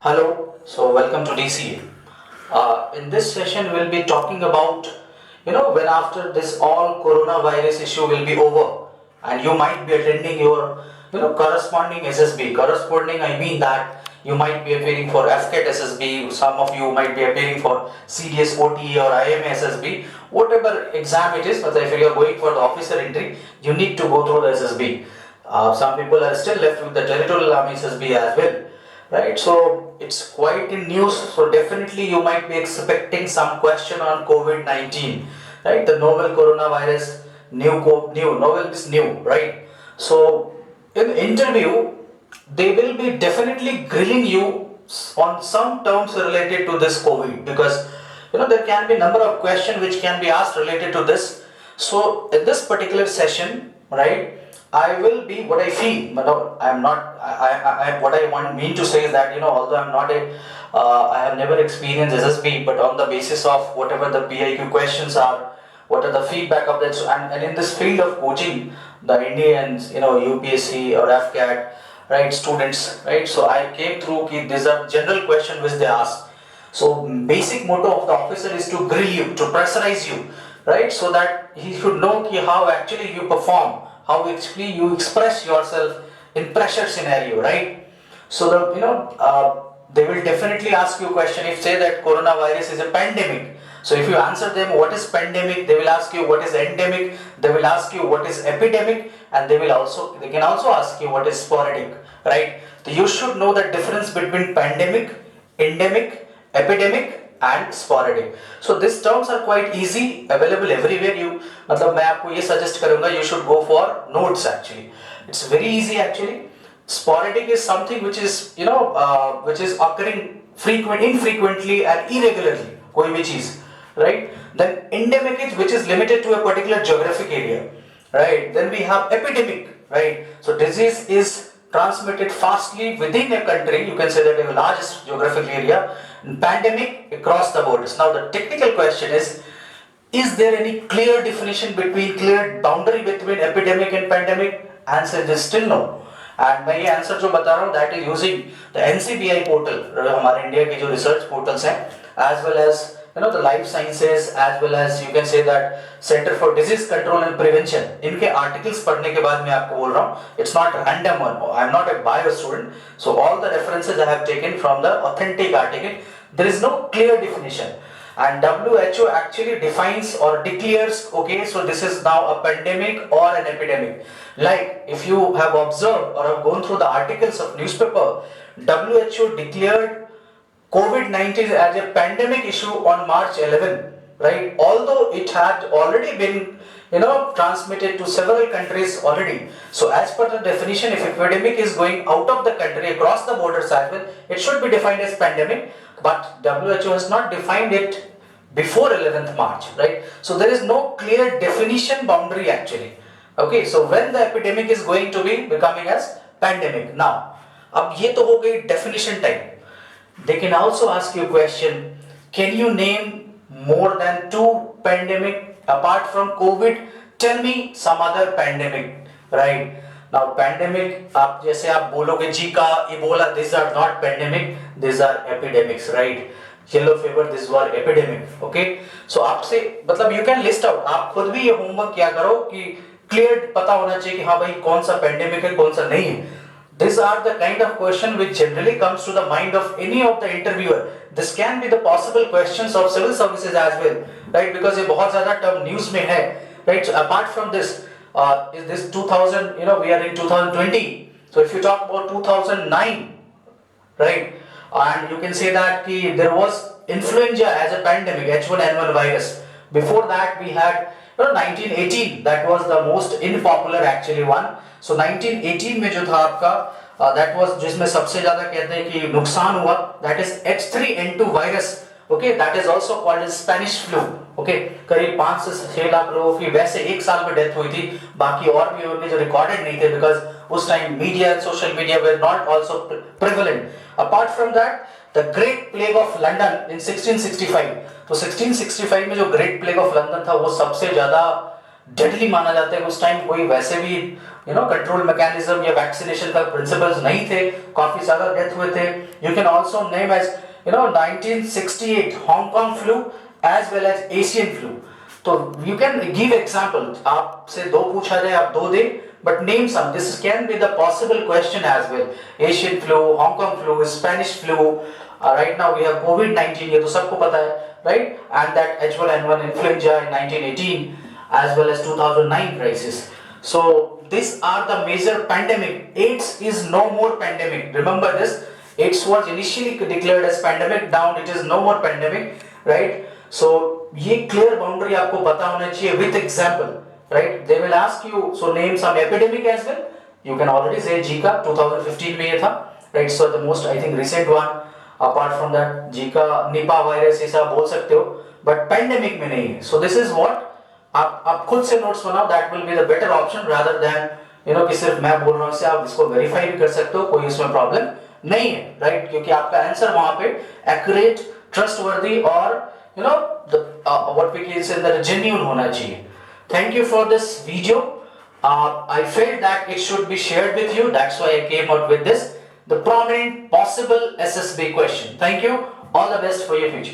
Hello, so welcome to DCA. In this session, we'll be talking about, when after this all coronavirus issue will be over and you might be attending your, corresponding SSB. Corresponding, I mean that you might be appearing for FCAT SSB, some of you might be appearing for CDS OTE or IMA SSB, whatever exam it is, but if you are going for the officer entry, you need to go through the SSB. Some people are still left with the territorial army SSB as well, right? So it's quite in news, so definitely you might be expecting some question on COVID-19, right? The novel coronavirus, novel is new, right? So in the interview they will be definitely grilling you on some terms related to this COVID, because there can be number of questions which can be asked related to this. So in this particular session, right, I will be what I feel, but no, I'm not. What I mean to say is that although I'm not I have never experienced SSB, but on the basis of whatever the PIQ questions are, what are the feedback of that, and in this field of coaching, the Indians, UPSC or FCAT, right, students, right. So I came through. These are general questions which they ask. So basic motto of the officer is to grill you, to pressurize you, right, so that he should know how actually you perform, how actually you express yourself in pressure scenario, right? So they will definitely ask you a question if say that coronavirus is a pandemic. So if you answer them what is pandemic, they will ask you what is endemic, they will ask you what is epidemic, and they can also ask you what is sporadic, right? So you should know the difference between pandemic, endemic, epidemic and sporadic. So these terms are quite easy, available everywhere. मतलब मैं आपको ये suggest करूँगा, you should go for notes actually. It's very easy actually. Sporadic is something which is which is occurring infrequently and irregularly, कोई भी चीज, right? Then endemic is which is limited to a particular geographic area, right? Then we have epidemic, right? So disease is transmitted fastly within a country, you can say that a largest geographic area. Pandemic across the borders. Now the technical question is there any clear boundary between epidemic and pandemic? Answer is still no. And मैं ये answer जो बता रहा हूँ, that is using the NCBI portal, हमारे India के जो research portals हैं, as well as the life sciences, as well as you can say that Center for Disease Control and Prevention, इनके आर्टिकल्स पढ़ने के बाद मैं आपको बोल रहा हूँ, it's not random one. I'm not a bio student, so all the references I have taken from the authentic article. There is no clear definition, and WHO actually defines or declares, okay, so this is now a pandemic or an epidemic. Like if you have observed or have gone through the articles of newspaper, WHO declared COVID-19 as a pandemic issue on March 11, right? Although it had already been transmitted to several countries already. So as per the definition, if epidemic is going out of the country across the borders as well, it should be defined as pandemic, but WHO has not defined it before 11th March, right? So there is no clear definition boundary actually. Okay, so when the epidemic is going to be becoming as pandemic. Now, अब ये तो हो गई definition type. They can also ask you a question, can you name more than 2 pandemic apart from COVID? Tell me some other pandemic, right? Now pandemic, आप जैसे आप बोलोगे Zika, Ebola, these are not pandemic, these are epidemics, right? Yellow fever, this was epidemic, okay? So आपसे मतलब you can list out, आप खुद भी ये homework क्या करो कि clear पता होना चाहिए कि हाँ भाई कौन सा pandemic है कौन सा नहीं है. These are the kind of question which generally comes to the mind of any of the interviewer. This can be the possible questions of civil services as well, right? Because ये बहुत ज़्यादा term news में है, right? So apart from this, is this 2000? We are in 2020. So if you talk about 2009, right? And you can say that there was influenza as a pandemic, H1N1 virus. Before that, we had 1918. That was the most unpopular actually one. So 1918 में जो था आपका that was जिसमें सबसे ज़्यादा कहते हैं कि नुकसान हुआ, that is H3N2 virus, okay, that is also called as Spanish flu, okay, करीब 5 से 6 लाख लोगों की वैसे एक साल में डेथ हुई थी, बाकी और भी होंगे जो रिकॉर्डेड नहीं थे, because उस time media and social media were not also prevalent. Apart from that, the Great Plague of London in 1665, तो 1665 में जो Great Plague of London था वो सबसे ज़्यादा डेडली माना जाता है. उस टाइम कोई वैसे भी कंट्रोल मैकेनिज्म या वैक्सीनेशन का प्रिंसिपल्स नहीं थे, काफी ज्यादा डेथ हुए थे. You can also name as 1968 Hong Kong flu as well as Asian flu. तो यू कैन गिव एग्जांपल. आपसे दो पूछा जाए आप दो दे, but name some. This can be the possible question as well. Asian flu, Hong Kong flu, Spanish flu. Right now we have COVID-19. ये तो सबको पता है, right? And that H1N1 influenza in 1918 as well as 2009 crisis. So these are the major pandemic. AIDS is no more pandemic. Remember this. AIDS was initially declared as pandemic. Now it is no more pandemic, right? So ये clear boundary आपको पता होना चाहिए with example. Right? They will ask you, so name some epidemic as well. You can already say Zika 2015 में ये था, right? So the most I think recent one, apart from that Zika, Nipah virus ये सब बोल सकते हो, but pandemic में नहीं है. So this is what आप खुद से notes बनाओ. That will be the better option rather than कि सिर्फ मैं बोल रहा हूँ, आप इसको verify भी कर सकते हो, कोई इसमें problem नहीं है, right? क्योंकि आपका आंसर वहाँ पे accurate, trustworthy और the what we can say that genuine होना चाहिए. Thank you for this video. I felt that it should be shared with you. That's why I came out with this. The prominent possible SSB question. Thank you. All the best for your future.